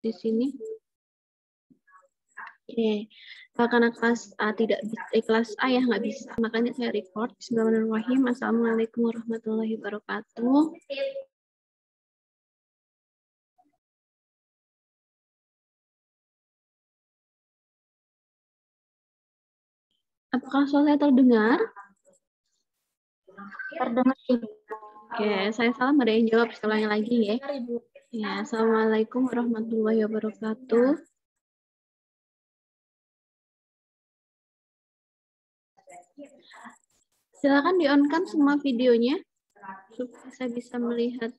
di sini. Oke, karena kelas A tidak kelas A ya nggak bisa, makanya saya record. Bismillahirrahmanirrahim. Assalamualaikum warahmatullahi wabarakatuh. Apakah suara saya terdengar? Terdengar. Oke, saya salam, ada yang jawab sekolahnya lagi ya. Ya, assalamualaikum warahmatullahi wabarakatuh. Silakan di-on-kan semua videonya supaya saya bisa melihat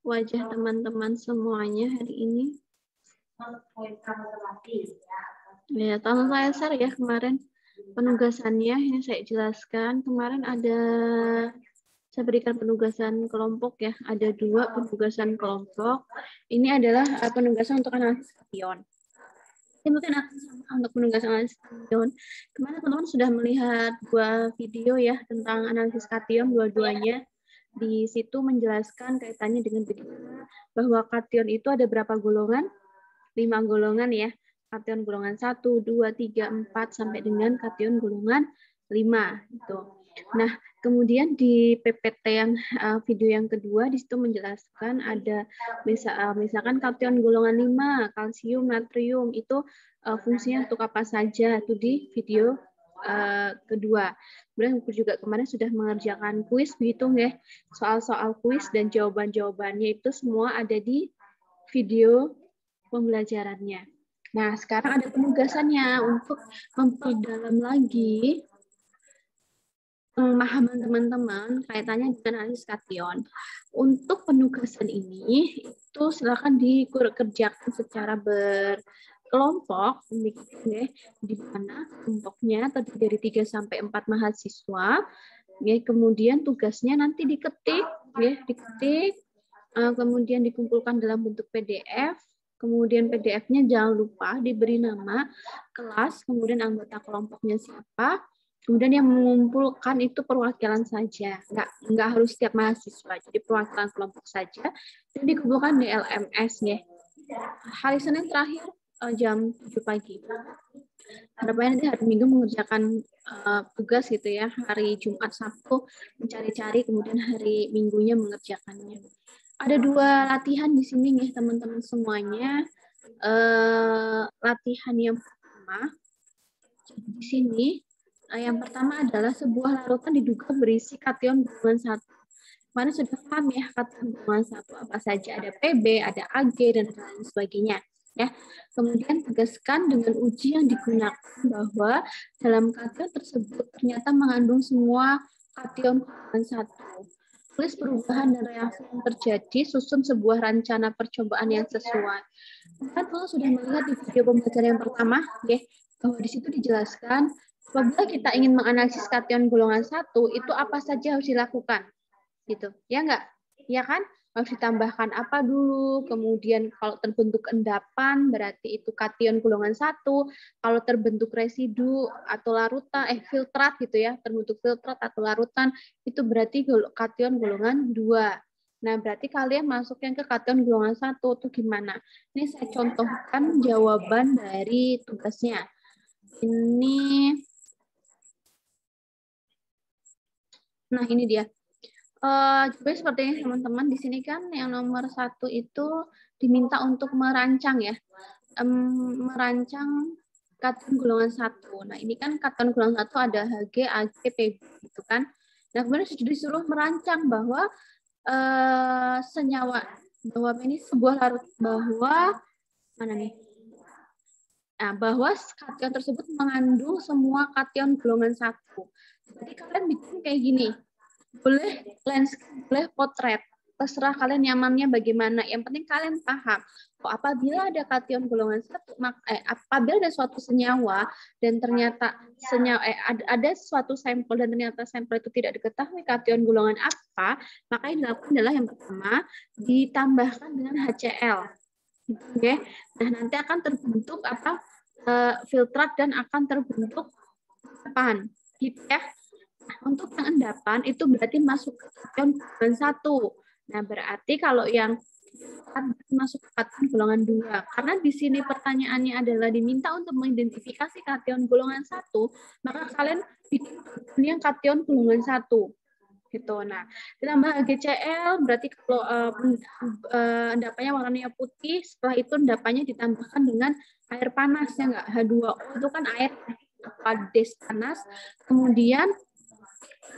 wajah teman-teman semuanya hari ini. Ya, tolong saya share ya kemarin penugasannya yang saya jelaskan. Kemarin saya berikan penugasan kelompok ya, ada 2 penugasan kelompok. Ini adalah penugasan untuk analisis kation. Ini mungkin akan sama untuk penugasan analisis kation. Kemarin teman-teman sudah melihat 2 video ya tentang analisis kation, dua-duanya. Di situ menjelaskan kaitannya dengan bahwa kation itu ada berapa golongan? 5 golongan ya. Kation golongan 1, 2, 3, 4 sampai dengan kation golongan 5 gitu. Nah, kemudian di PPT yang video yang kedua di situ menjelaskan ada misalkan kation golongan 5, kalsium, natrium itu fungsinya untuk apa saja itu di video kedua. Kemudian juga kemarin sudah mengerjakan kuis berhitung ya. Soal-soal kuis dan jawaban-jawabannya itu semua ada di video pembelajarannya. Nah, sekarang ada penugasannya untuk memperdalam lagi pemahaman teman-teman kaitannya dengan analisis kation. Untuk penugasan ini itu silakan dikerjakan secara berkelompok, ya, di mana kelompoknya terdiri dari 3 sampai 4 mahasiswa. Ya, kemudian tugasnya nanti diketik, ya, kemudian dikumpulkan dalam bentuk PDF. Kemudian PDF-nya jangan lupa diberi nama, kelas, kemudian anggota kelompoknya siapa. Kemudian yang mengumpulkan itu perwakilan saja, nggak harus setiap mahasiswa, jadi perwakilan kelompok saja. Dan dikumpulkan di LMS ya. Hari Senin terakhir jam 7 pagi. Harapannya nanti hari Minggu mengerjakan tugas gitu ya, hari Jumat, Sabtu mencari-cari, kemudian hari Minggunya mengerjakannya. Ada 2 latihan di sini nih teman-teman semuanya. Latihan yang pertama di sini. Yang pertama adalah sebuah larutan diduga berisi kation golongan 1. Kemarin sudah paham ya kation golongan 1 apa saja, ada PB, ada AG dan lain sebagainya. Ya, kemudian tegaskan dengan uji yang digunakan bahwa dalam kation tersebut ternyata mengandung semua kation golongan 1. Tulis perubahan dan reaksi yang terjadi, susun sebuah rencana percobaan yang sesuai. Kan kalau sudah melihat di video pembelajaran yang pertama, ya, bahwa di situ dijelaskan apabila kita ingin menganalisis kation golongan 1, itu apa saja harus dilakukan, gitu, ya enggak? Ya kan? Harus ditambahkan apa dulu, kemudian kalau terbentuk endapan berarti itu kation golongan 1, kalau terbentuk residu atau larutan, filtrat gitu ya, terbentuk filtrat atau larutan, itu berarti kation golongan 2. Nah, berarti kalian masuk yang ke kation golongan 1 itu gimana? Ini saya contohkan jawaban dari tugasnya. Ini, nah ini dia. Juga seperti ini teman-teman, di sini kan yang nomor 1 itu diminta untuk merancang ya, merancang kation golongan 1. Nah ini kan kation golongan 1 ada Hg, Ag, Pb gitu kan. Nah kemudian disuruh merancang bahwa senyawa, bahwa ini sebuah larut, bahwa mana nih? Nah, bahwa kation tersebut mengandung semua kation golongan 1. Jadi kalian bikin kayak gini. Boleh landscape, boleh potret, terserah kalian nyamannya bagaimana. Yang penting kalian paham. Apabila ada kation golongan 1, apabila ada suatu senyawa dan ternyata ada suatu sampel dan ternyata sampel itu tidak diketahui kation golongan apa, maka yang dilakukan adalah yang pertama ditambahkan dengan HCl. Oke. Nah, nanti akan terbentuk filtrat dan akan terbentuk endapan, gitu ya. Untuk yang endapan itu berarti masuk ke kation golongan 1. Nah, berarti kalau yang masuk kation golongan 2. Karena di sini pertanyaannya adalah diminta untuk mengidentifikasi kation golongan 1, maka kalian bikin yang kation golongan 1. Gitu. Nah, ditambah HgCl berarti kalau endapannya warnanya putih, setelah itu endapannya ditambahkan dengan air panas ya enggak? H2O itu kan air panas panas, kemudian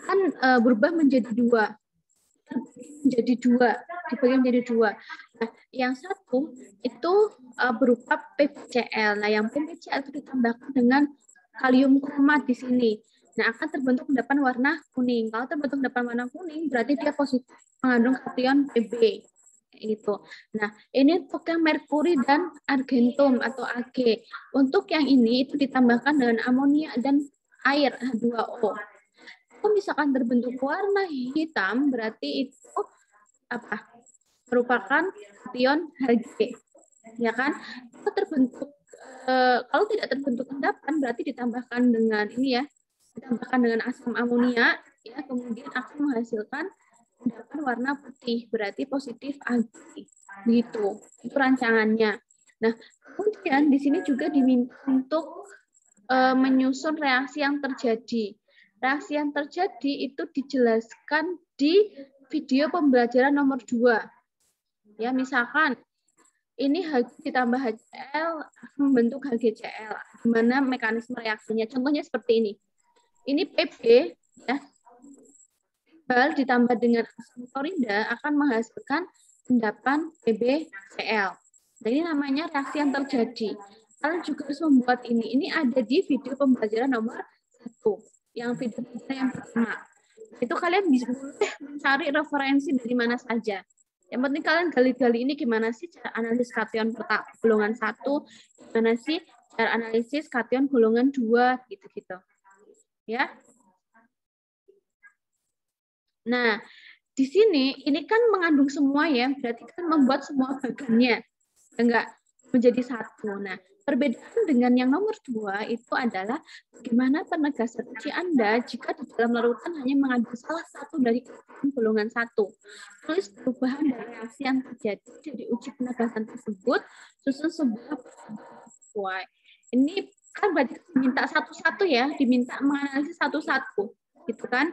kan berubah menjadi 2. Dibagi menjadi 2. Nah, yang satu itu berupa PbCl. Nah, yang PbCl itu ditambahkan dengan kalium kromat di sini. Nah, akan terbentuk endapan warna kuning. Kalau terbentuk endapan warna kuning, berarti dia positif mengandung kation Pb. Gitu. Nah, ini untuk yang merkuri dan argentum atau Ag. Untuk yang ini itu ditambahkan dengan amonia dan air H2O. Kalau misalkan terbentuk warna hitam, berarti itu apa? Merupakan kation Hg. Ya kan? Kalau terbentuk kalau tidak terbentuk endapan, berarti ditambahkan dengan ini ya, ditambahkan dengan asam amonia, ya, kemudian akan menghasilkan endapan warna putih, berarti positif Ag. Begitu, itu rancangannya. Nah, kemudian di sini juga diminta untuk menyusun reaksi yang terjadi. Reaksi yang terjadi itu dijelaskan di video pembelajaran nomor 2. Ya, misalkan ini Hg ditambah HCl membentuk HgCl. Gimana mekanisme reaksinya? Contohnya seperti ini. Ini Pb ya. Ditambah dengan asam klorinda akan menghasilkan endapan PbCl. Nah, ini namanya reaksi yang terjadi. Kalian juga harus membuat ini. Ini ada di video pembelajaran nomor 1. Yang video yang pertama. Itu kalian bisa mencari referensi dari mana saja. Yang penting kalian gali-gali ini gimana sih cara analisis kation golongan 1, gimana sih cara analisis kation golongan 2, gitu-gitu. Ya. Nah, di sini ini kan mengandung semua ya, berarti kan membuat semua bagannya enggak menjadi satu. Nah, perbedaan dengan yang nomor 2 itu adalah bagaimana penegasan uji Anda jika di dalam larutan hanya mengandung salah satu dari golongan 1. Tulis perubahan dari reaksi yang terjadi dari uji penegasan tersebut, susun sebuah sesuai. Ini kan berarti diminta satu-satu ya, diminta menganalisis satu-satu, gitu kan?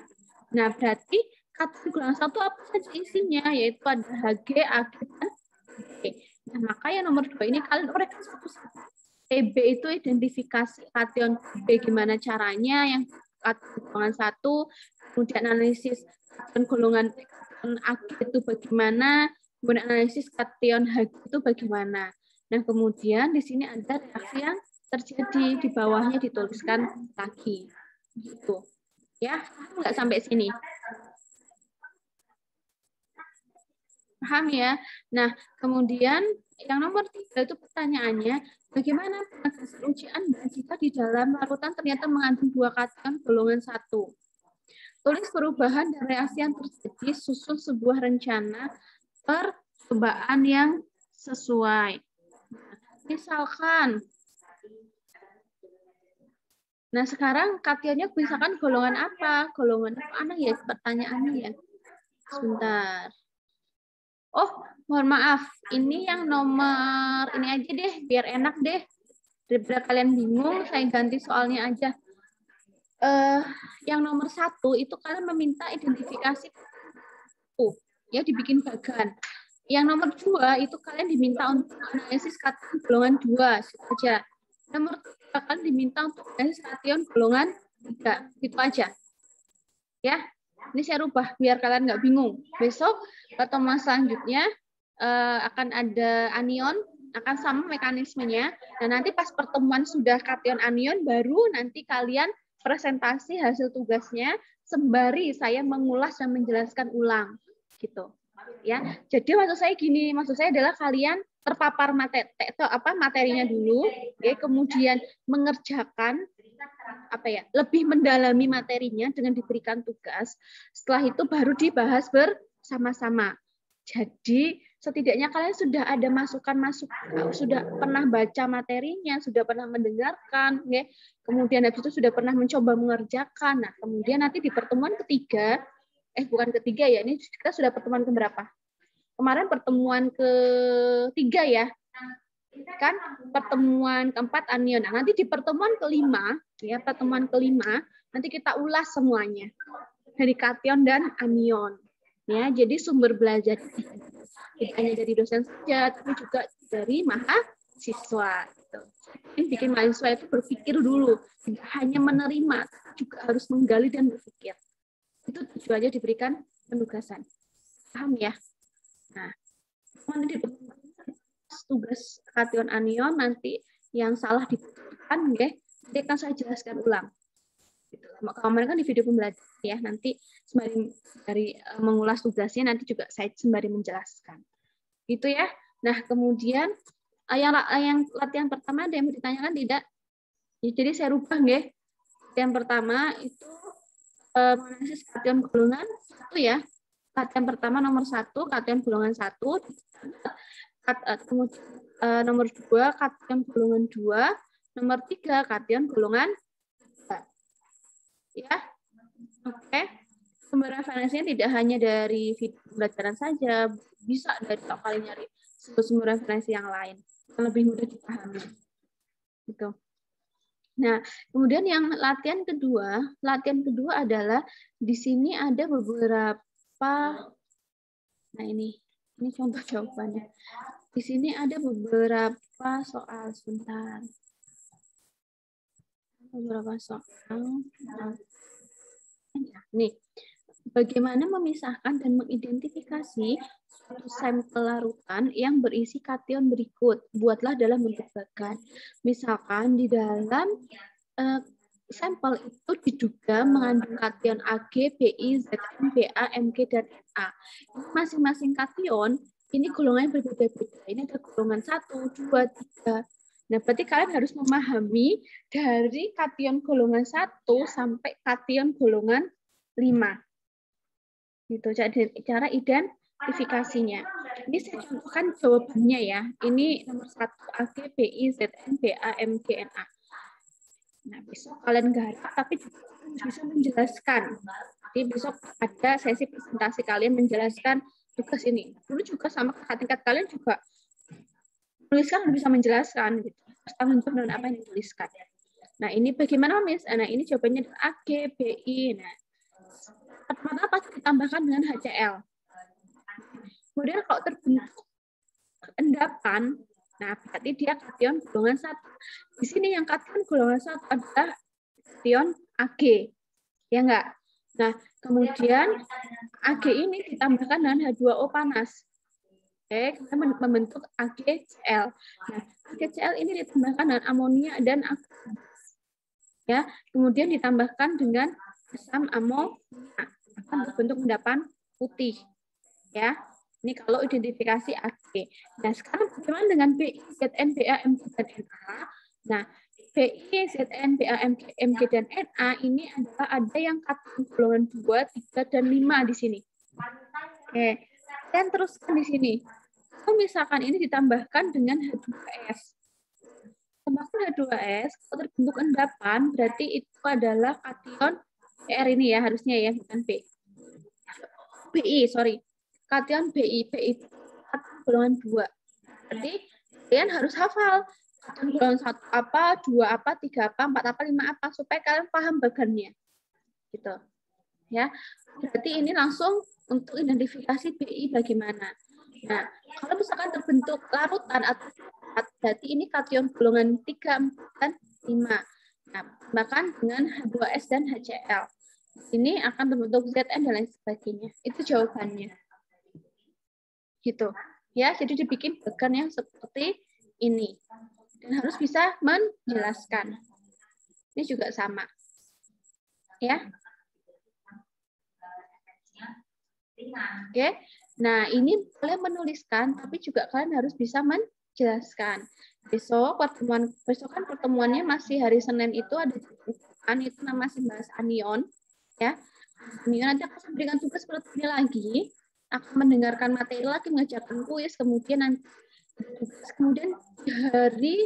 Nah, berarti kata golongan 1 apa saja isinya, yaitu ada Hg, Ag, dan Ag. Nah, maka yang nomor 2 ini kalian uraikan satu-satu. Pb itu identifikasi kation Pb gimana caranya, yang kation golongan 1, kemudian analisis kation golongan Ag itu bagaimana, kemudian analisis kation Hg itu bagaimana. Nah, kemudian di sini ada reaksi yang terjadi, di bawahnya dituliskan lagi. Gitu. Ya, nggak sampai sini. Paham ya? Nah, kemudian yang nomor 3 itu pertanyaannya, bagaimana penegasan uji Anda jika di dalam larutan ternyata mengandung 2 kation golongan 1? Tulis perubahan dan reaksi yang terjadi, susun sebuah rencana percobaan yang sesuai. Misalkan, nah sekarang kationnya misalkan golongan apa? Golongan apa ya pertanyaannya ya? Sebentar. Oh, mohon maaf. Ini yang nomor ini aja deh, biar enak deh. Daripada kalian bingung, saya ganti soalnya aja. Yang nomor 1 itu kalian meminta identifikasi ya dibikin bagan. Yang nomor 2 itu kalian diminta untuk analisis kation golongan 2 saja. Nomor 3 kalian diminta untuk analisis kation golongan 3. Gitu aja. Ya. Ini saya rubah biar kalian nggak bingung. Besok pertemuan selanjutnya akan ada anion, akan sama mekanismenya. Dan nanti pas pertemuan sudah kation anion, baru nanti kalian presentasi hasil tugasnya sembari saya mengulas dan menjelaskan ulang, gitu. Ya, jadi maksud saya gini, maksud saya adalah kalian terpapar materinya dulu, ya, kemudian mengerjakan lebih mendalami materinya dengan diberikan tugas. Setelah itu baru dibahas bersama-sama. Jadi setidaknya kalian sudah ada masukan-masukan, sudah pernah baca materinya, sudah pernah mendengarkan, ya. Kemudian habis itu sudah pernah mencoba mengerjakan. Nah, kemudian nanti di pertemuan ketiga, bukan ketiga ya, ini kita sudah pertemuan keberapa? kemarin pertemuan ketiga ya, kan pertemuan keempat anion. Nah, nanti di pertemuan kelima, ya pertemuan kelima, nanti kita ulas semuanya dari kation dan anion. Ya, jadi sumber belajar tidak hanya dari dosen saja, tapi juga dari mahasiswa. Gitu. Ini bikin mahasiswa itu berpikir dulu, tidak hanya menerima, juga harus menggali dan berpikir. Itu tujuannya diberikan penugasan. Paham ya? Nah, nanti tugas kation anion nanti yang salah dibutuhkan, ya, nanti akan saya jelaskan ulang. Kemarin kan di video pembelajaran ya, nanti sembari dari mengulas tugasnya nanti juga saya sembari menjelaskan. Gitu ya. Nah, kemudian yang latihan pertama ada yang ditanyakan tidak? Ya, jadi saya rubah nggih. Yang pertama itu analisis kation golongan 1 ya. Kation pertama nomor 1, kation golongan 1. Kemudian nomor 2 kation golongan 2, nomor 3 kation golongan 3. Ya. Oke. Sumber referensinya tidak hanya dari video pembelajaran saja, bisa dari kalau kalian nyari sumber referensi yang lain yang lebih mudah dipahami. Gitu. Nah, kemudian yang latihan kedua adalah di sini ada beberapa, nah ini contoh jawabannya. Di sini ada beberapa soal, sebentar. Beberapa soal. Nih, bagaimana memisahkan dan mengidentifikasi suatu sampel larutan yang berisi kation berikut? Buatlah dalam bentuk bagan. Misalkan di dalam sampel itu diduga mengandung kation Ag, Bi, Zn, Ba, Mg, dan Na. Masing-masing kation ini golongannya berbeda-beda. Ini ada golongan 1, 2, 3. Nah, berarti kalian harus memahami dari kation golongan 1 sampai kation golongan 5. Gitu, cara identifikasinya. Ini saya contohkan jawabannya ya. Ini nomor 1 Ag, Bi, Zn, Ba, Mg, Na. Nah, besok kalian garap, tapi juga bisa menjelaskan. Jadi besok ada sesi presentasi kalian menjelaskan tugas ini. Dulu juga sama kakak tingkat kalian juga tuliskan bisa menjelaskan. Gitu. Tanggung jawab dengan apa yang dituliskan. Nah, ini bagaimana, Miss? Nah, ini jawabannya Ag, Bi. Nah, pertama pasti ditambahkan dengan HCl. Kemudian kalau terbentuk endapan, nah berarti dia kation golongan 1. Di sini yang kation golongan 1 adalah kation Ag. Ya enggak? Nah, kemudian Ag ini ditambahkan dengan H2O panas. Oke, kita membentuk AgCl. Nah, AgCl ini ditambahkan dengan amonia dan ya, kemudian ditambahkan dengan asam amonia akan berbentuk endapan putih. Ya. Ini kalau identifikasi Ag. Nah, sekarang bagaimana dengan Bi, Zn, Ba, Mg, dan Na? Nah, Bi, Zn, Ba, Mg, dan Na ini adalah ada yang kation golongan 2, 3, dan 5 di sini. Oke, dan teruskan di sini. Kalau misalkan ini ditambahkan dengan H2S. Tambahkan H2S, kalau terbentuk endapan, berarti itu adalah kation Br ini ya, harusnya ya, bukan B. Bi, sorry. Kation Bi itu kation golongan 2. Berarti kalian harus hafal kation golongan 1 apa, 2 apa, 3 apa, 4 apa, 5 apa, supaya kalian paham bagannya. Gitu. Ya. Berarti ini langsung untuk identifikasi Bi bagaimana. Nah, kalau misalkan terbentuk larutan atau berarti ini kation golongan 3, 4, dan 5. Nah, bahkan dengan H2S dan HCl. Ini akan terbentuk Zn dan lain sebagainya. Itu jawabannya. Gitu. Ya, jadi dibikin bagan yang seperti ini. Dan harus bisa menjelaskan. Ini juga sama. Ya. Oke. Nah, ini kalian menuliskan, tapi juga kalian harus bisa menjelaskan. Besok kan pertemuannya masih hari Senin itu ada itu masih bahas anion, ya. Anion nanti akan memberikan tugas seperti ini lagi, akan mendengarkan materi lagi, mengerjakan kuis, kemudian hari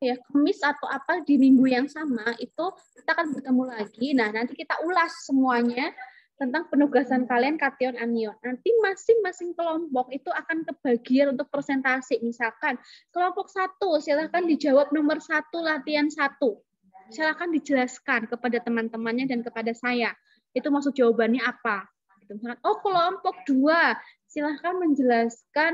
ya Kamis atau apa di minggu yang sama itu kita akan bertemu lagi. Nah, nanti kita ulas semuanya. tentang penugasan kalian kation anion. Nanti masing-masing kelompok itu akan kebagian untuk presentasi. Misalkan kelompok 1 silahkan dijawab nomor 1 latihan 1. Silahkan dijelaskan kepada teman-temannya dan kepada saya. Itu maksud jawabannya apa? Misalkan, oh kelompok 2 silahkan menjelaskan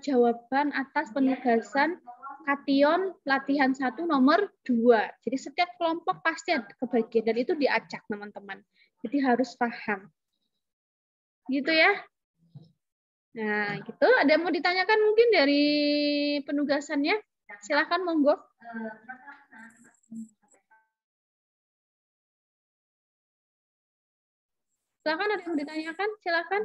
jawaban atas penugasan kation latihan 1 nomor 2. Jadi setiap kelompok pasti ada kebagian dan itu diacak teman-teman. Jadi harus paham. Gitu ya. Nah, gitu. Ada yang mau ditanyakan mungkin dari penugasannya? Silakan monggo. Silakan, ada yang mau ditanyakan? Silakan.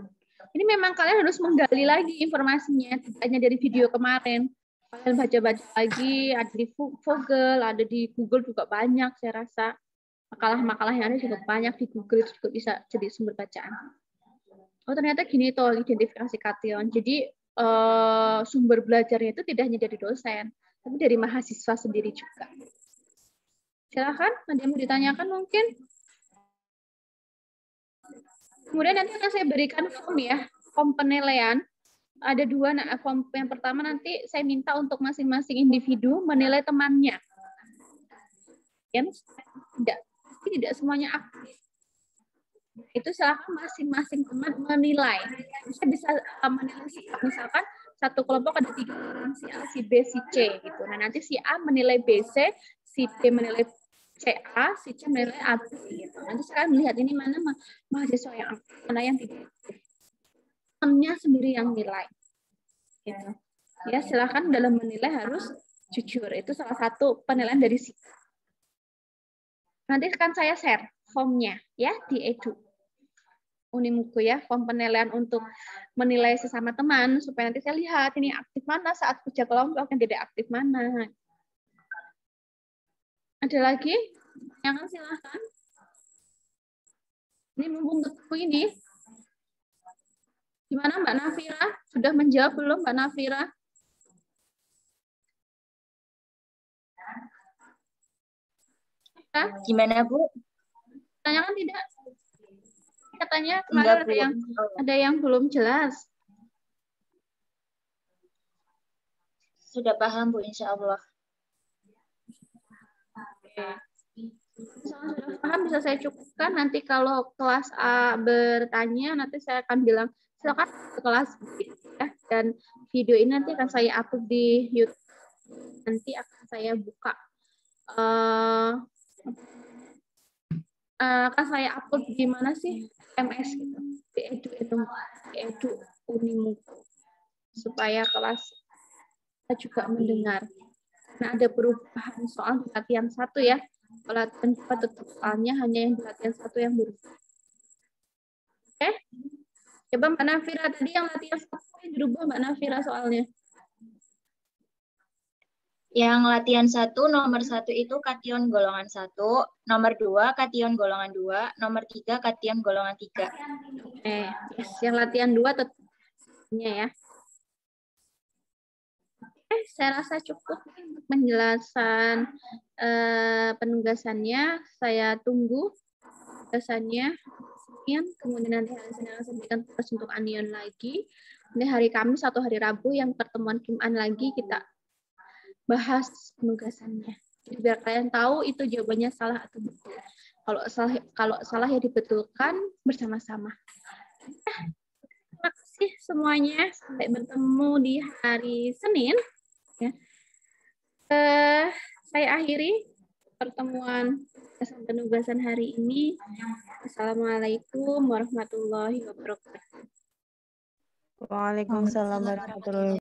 Ini memang kalian harus menggali lagi informasinya, tidak hanya dari video kemarin. Kalian baca-baca lagi, ada di Vogel, ada di Google juga banyak, saya rasa. Makalah-makalah yang ada juga banyak di Google, itu juga bisa jadi sumber bacaan. Oh ternyata gini toh identifikasi kation. Jadi sumber belajarnya itu tidak hanya dari dosen, tapi dari mahasiswa sendiri juga. Silakan, ada yang mau ditanyakan mungkin? Kemudian nanti akan saya berikan form ya, form penilaian. Ada 2, nah, form yang pertama nanti saya minta untuk masing-masing individu menilai temannya. Tidak semuanya aktif. Itu silahkan masing-masing teman menilai. Bisa menilai sikap, misalkan satu kelompok ada 3 orang, si A, si B, si C gitu. Nah nanti si A menilai B, C, si B menilai C A, si C menilai A, B gitu. Nanti sekarang melihat ini mana mahasiswa yang aktif, mana yang tidak aktif. Temannya sendiri yang nilai. Gitu. Ya silahkan dalam menilai harus jujur. Itu salah satu penilaian dari sikap. Nanti akan saya share formnya ya di Edu. Unimuku ya, form penilaian untuk menilai sesama teman supaya nanti saya lihat ini aktif mana saat kerja kelompok, yang tidak aktif mana. Ada lagi? Yang silahkan. Ini mumpung ketemu ini. Gimana Mbak Nafira? Sudah menjawab belum Mbak Nafira? Gimana Bu? Tanyakan tidak? Katanya kemarin ada yang belum jelas. Sudah paham Bu, insya Allah. Oke. Misalnya sudah paham bisa saya cukupkan. Nanti kalau kelas A bertanya, nanti saya akan bilang silakan ke kelas B ya. Dan video ini nanti akan saya upload di YouTube. Nanti akan saya buka. Akan saya upload di mana sih? MS gitu. Di Edu Unimuku. Supaya kelas kita juga mendengar. Nah, ada perubahan soal di latihan 1 ya. Latihan 2 tetap soalnya hanya yang di latihan 1 yang berubah. Oke? Coba Mbak Nafira tadi yang latihan 1 yang dirubah Mbak Nafira soalnya. Yang latihan 1, nomor 1 itu kation golongan 1, nomor 2 kation golongan 2, nomor 3 kation golongan 3. Yes, yang latihan 2 tetapnya ya. Saya rasa cukup untuk penjelasan penugasannya. Saya tunggu penugasannya. Kemudian nanti saya sampaikan tugas untuk anion lagi. Ini hari Kamis atau hari Rabu yang pertemuan Kim-an lagi kita bahas penugasannya. Jadi biar kalian tahu itu jawabannya salah atau betul. Kalau salah ya dibetulkan bersama-sama. Terima kasih semuanya. Sampai bertemu di hari Senin. Ya. Saya akhiri pertemuan penugasan hari ini. Assalamualaikum warahmatullahi wabarakatuh. Waalaikumsalam warahmatullahi wabarakatuh.